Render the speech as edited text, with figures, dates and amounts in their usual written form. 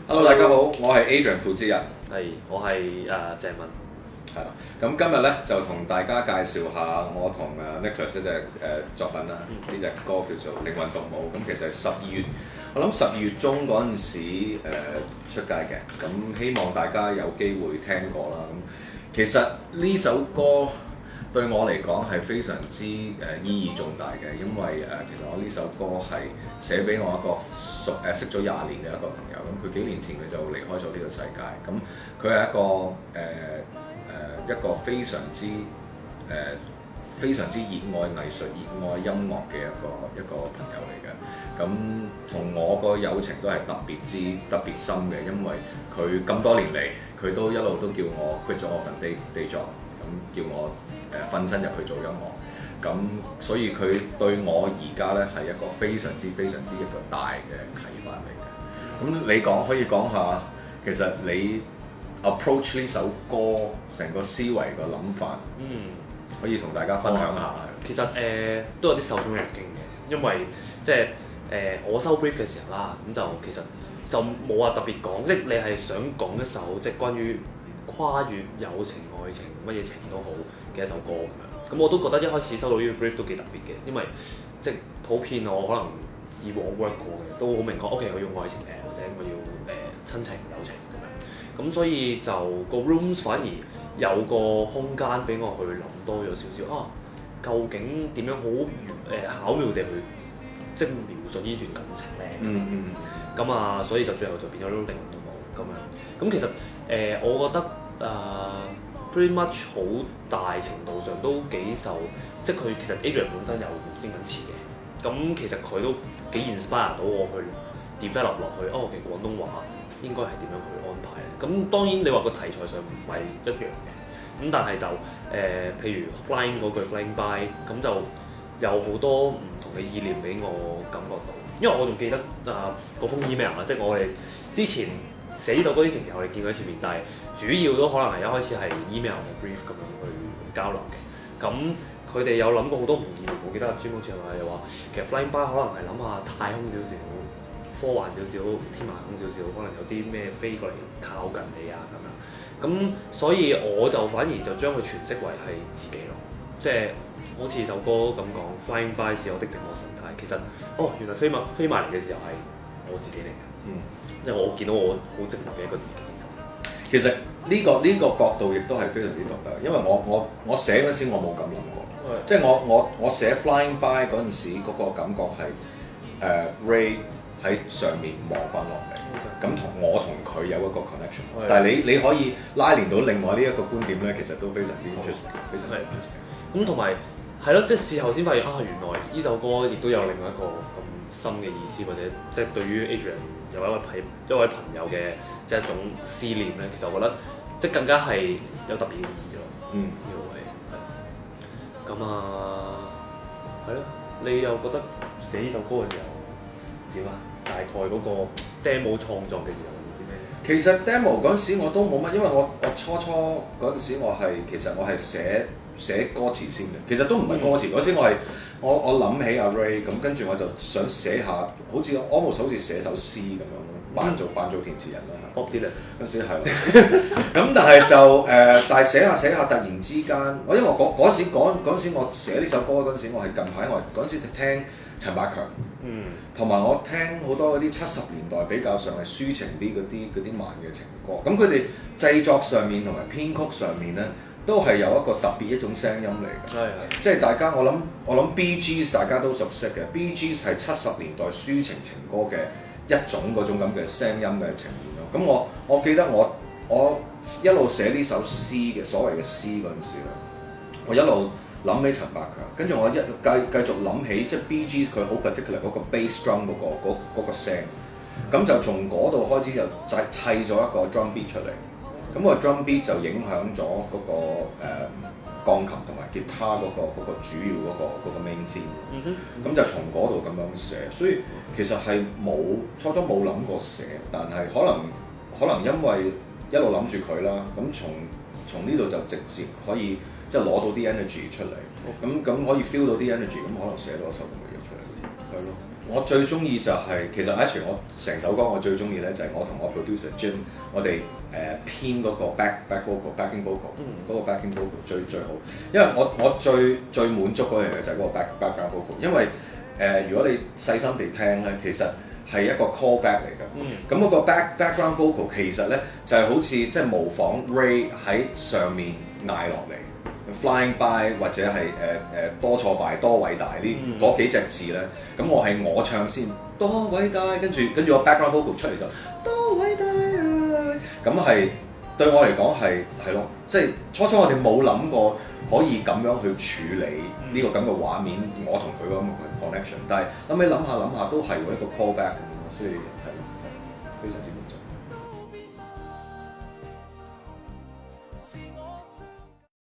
Hello， 大家好，我係 Adrian 傅之仁，我係鄭文。係啦。咁今日咧就同大家介紹下我同Nicholas 一隻作品啦。呢隻歌叫做《靈魂獨舞》。咁其實係12月，我諗12月中嗰陣時出街嘅。咁希望大家有機會聽過啦。咁其實呢首歌對我嚟講係非常之意義重大嘅，因為其實我呢首歌係寫俾我一個識咗20年嘅一個朋友，咁佢幾年前佢就離開咗呢個世界，咁佢係一個非常之熱愛藝術、熱愛音樂嘅一個朋友嚟嘅，咁同我個友情都係特別深嘅，因為佢咁多年嚟佢都一路都叫我 quit 咗我份 day job。咁叫我瞓身入去做音樂，咁所以佢對我而家咧係一個非常之一個大嘅啟發嚟嘅。咁你可以講下，其實你 approach 呢首歌成個思維個諗法，可以同大家分享下。其實都有啲受寵若驚嘅，因為即係我收 brief 嘅時候啦，咁就其實就冇話特別講，即係你係想講一首即係關於跨越友情、愛情乜嘢情都好嘅一首歌咁樣，咁我都覺得一開始收到呢個 brief 都幾特別嘅，因為即係普遍我可能以往 work 過嘅都好明確，OK 我要愛情嘅，或者我要親情友情咁樣，咁所以就個 rooms 反而有個空間俾我去諗多咗少少啊，究竟點樣好巧妙地去即係描述呢段感情咧？咁啊，所以就最後就變咗靈魂獨舞咁樣。咁其實我覺得pretty much 好大程度上都幾受，即係佢其實 Adrian 本身有英文詞嘅，咁其實佢都幾 inspire 到我去 develop 落去。其實廣東話應該係點樣去安排咧？咁當然你話個題材上唔係一樣嘅，咁但係就譬如 Flying 嗰句 Flying by 咁就有好多唔同嘅意念俾我感覺到。因為我仲記得嗰封 email 啊，即係我哋之前寫呢首歌之前，其實我哋見過一次面，但係主要都可能係一開始係 email 嘅 brief 咁樣去交流嘅。咁佢哋有諗過好多唔同意念，我記得阿詹好似係話又話，其實 Flying by 可能係諗下太空少少、科幻少少、天馬行空少少，可能有啲咩飛過嚟靠近你啊咁樣。咁所以我就反而就將佢詮釋為係自己咯，即係好似首歌咁講 ，Flying by 是我的寂寞神態。其實原來飛埋嚟嘅時候係我自己嚟嘅。因為我見到我好寂寞嘅一個自己。其實呢個角度亦都係非常之獨特，因為我寫嗰時我冇咁諗過，即係我寫 Flying by 嗰陣時嗰個感覺係Ray 喺上面望翻落嚟，咁我同佢有一個 connection，但係你可以拉連到另外呢一個觀點咧，其實都非常之 interesting，非常之 interesting。咁同埋係咯，即係事後先發現原來呢首歌亦都有另外一個咁深嘅意思，或者即係對於 Adrian 有一位朋友嘅即係一種思念咧，其實我覺得即係更加係有特別嘅意義咯。呢個位係咁係咯。你又覺得寫呢首歌嘅時候點啊？大概嗰個 demo 創作嘅時候有啲咩？其實 demo 嗰陣時我都冇乜，因為我初嗰陣時我係寫歌詞先嘅，其實都唔係歌詞。嗰時我諗起阿 Ray 咁，跟住我就想寫下，好似 almost 好似寫首詩咁樣咯，扮做填詞人啦。Bob Dylan 嗰陣時係咁但係就但係寫下，突然之間，因為我嗰陣時我寫呢首歌嗰陣時，我係近排我嗰陣時聽陳百強，同埋我聽好多嗰啲70年代比較上係抒情啲嗰啲慢嘅情歌，咁佢哋製作上面同埋編曲上面咧，都係有一個特別一種聲音嚟嘅，即係大家我諗 Bee Gees 大家都熟悉嘅 ，Bee Gees 係70年代抒情情歌嘅一種嗰種咁嘅聲音嘅呈現咯。咁我記得我一路寫呢首詩嘅所謂嘅詩嗰陣時咧，我一路諗起陳百強，跟住我繼續諗起即係 Bee Gees 佢好 particular 嗰個 bass drum 嗰個聲，咁就從嗰度開始就砌咗一個 drum beat 出嚟。咁個 drum beat 就影響咗嗰個鋼琴同埋吉他嗰個主要嗰個 main theme，咁就從嗰度咁樣寫，所以其實係初初冇諗過寫，但係可能因為一路諗住佢啦，咁從呢度就直接可以即係攞到啲 energy 出嚟，咁可以 feel 到啲 energy，咁可能寫到一首咁嘅嘢出嚟，係咯。我最中意就係、其實 actually 我成首歌我最中意咧就係我同我 producer Jim 我哋編嗰個 back vocal backing vocal 嗰個 backing vocal 最好，因為我最滿足嗰樣嘢就係嗰個 background vocal， 因為如果你細心地聽咧，其實係一個 callback 嚟㗎。咁嗰個 background vocal 其實咧就係好似即係模仿 Ray 喺上面嗌落嚟。Flying by 或者係多挫敗多偉大呢嗰幾隻字咧，咁我唱先多偉大，跟住個 background vocal 出嚟就多偉大啊！咁係對我嚟講係咯，即係初我哋冇諗過可以咁樣去處理呢個咁嘅畫面，我同佢咁嘅 connection， 但係諗下都係一個 callback 咁，所以係非常之滿足。